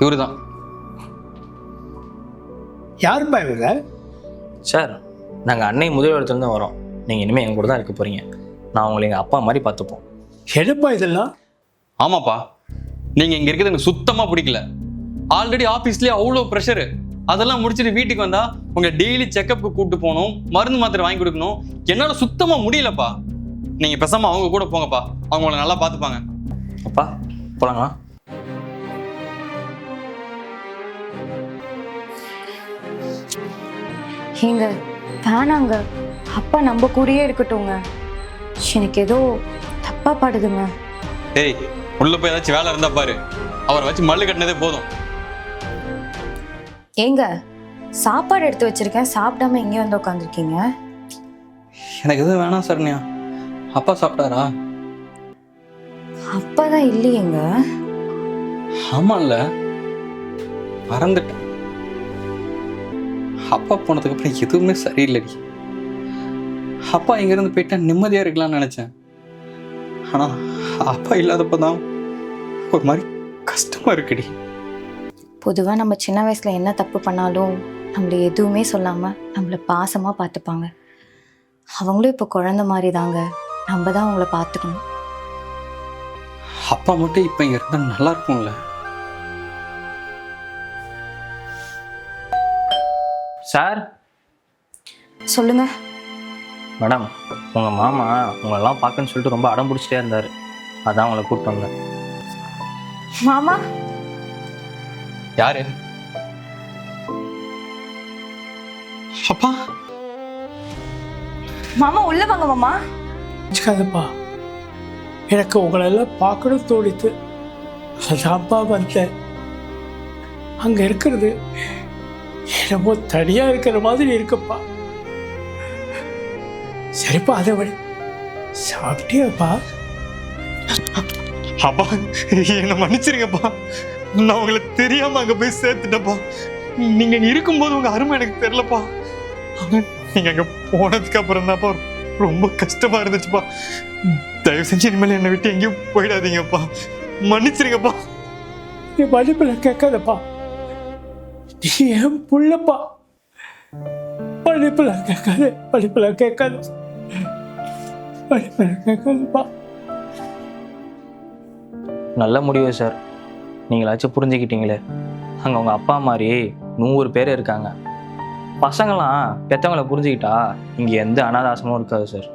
இவரு தான். யாருப்பா இவங்க? சார், நாங்கள் அன்னை முதலிடத்துலேருந்து வரோம். நீங்கள் இனிமேல் எங்கள் கூட தான் இருக்க போகிறீங்க. நான் உங்களை எங்கள் அப்பா மாதிரி பார்த்துப்போம். என்னப்பா இதெல்லாம்? ஆமாப்பா, நீங்கள் இங்கே இருக்கிறது எனக்கு சுத்தமாக பிடிக்கல. ஆல்ரெடி ஆஃபீஸ்லேயே அவ்வளோ ப்ரெஷரு. அதெல்லாம் முடிச்சுட்டு வீட்டுக்கு வந்தால் உங்கள் டெய்லி செக்கப்புக்கு கூப்பிட்டு போகணும், மருந்து மாத்திரை வாங்கி கொடுக்கணும். என்னால் சுத்தமாக முடியலப்பா. நீங்கள் பேசாமல் அவங்க கூட போங்கப்பா, அவங்க உங்களை நல்லா பார்த்துப்பாங்க. அப்பா போலாங்களா? ஏங்க வேணாங்க, அப்பா நம்ம கூடயே இருக்கட்டும்ங்க. எனக்கு ஏதோ தப்பா படுதுங்க. ஏய், உள்ள போய் ஏதாச்சும் வேலை இருந்தா பாரு. அவரை வச்சு மல்லு கட்டினதே போதும். ஏங்க சாப்பாடு எடுத்து வச்சிருக்கேன், சாப்பிடாம எங்கேயும் வந்து உட்காந்துருக்கீங்க. எனக்கு எதுவும் வேணாம் சரண்யா. அப்பா சாப்பிட்டாரா? அப்பாதான் இல்லையேங்க. ஆமா இல்ல, மறந்துட்டேன். அப்பா போனதுக்கு அப்புறம் எதுவுமே சரியில்லைடி. அப்பா இங்கிருந்து போயிட்டா நிம்மதியா இருக்கலாம்னு நினைச்சேன். ஆனா அப்பா இல்லாதப்பதான் ஒரு மாதிரி கஷ்டமா இருக்குடி. பொதுவாக நம்ம சின்ன வயசுல என்ன தப்பு பண்ணாலும் நம்மள எதுவுமே சொல்லாம நம்மள பாசமா பார்த்துப்பாங்க. அவங்களும் இப்போ குழந்தை மாதிரி தாங்க. நம்ம தான் அவங்கள பார்த்துக்கணும். அப்பா மட்டும் இப்ப இங்க இருந்தா நல்லா இருக்கும்ல. சார். சொல்லுங்க. மேடம், உங்கள் மாமா உங்களெல்லாம் பார்க்கன்னு சொல்லிட்டு ரொம்ப அடம் பிடிச்சிட்டே இருந்தார். அதான் உங்களை கூப்பிட்டு வந்தேன். மாமா? யாரு? அப்பா. மாமா உள்ள வாங்க மாமா. வச்சுக்காதப்பா, எனக்கு உங்களெல்லாம் பார்க்கணும் தோணித்து. அதான்ப்பா வந்தேன். அங்க இருக்கிறது என்னமோ தனியா இருக்கிற மாதிரி இருக்குப்பா. சரிப்பா, அதை விட சாப்பிட்டியாப்பா? அப்பா என்ன மன்னிச்சிருங்கப்பா. நான் உங்களை தெரியாம அங்க போய் சேர்த்துட்டப்பா. நீங்க இங்க இருக்கும்போது உங்க அருமை எனக்கு தெரியலப்பா. ஆனா நீங்க அங்க போனதுக்கு அப்புறம் தான்ப்பா ரொம்ப கஷ்டமா இருந்துச்சுப்பா. தயவு செஞ்சு இனிமேல் என்னை விட்டு எங்கேயும் போயிடாதீங்கப்பா. மன்னிச்சிருங்கப்பா. நீ மன்னிப்புல கேட்காதப்பா. நீ என் புள்ளப்பா. மன்னிப்புல கேட்காத, மன்னிப்புல கேட்காத, மன்னிப்புல கேட்காதப்பா. நல்ல முடிவு சார். நீங்களாச்சும் புரிஞ்சுக்கிட்டீங்களே. அங்கே உங்கள் அப்பா மாதிரி 100 பேர் இருக்காங்க. பசங்களாம் பெற்றவங்களை புரிஞ்சுக்கிட்டா இங்கே எந்த அனாதாசமும் இருக்காது சார்.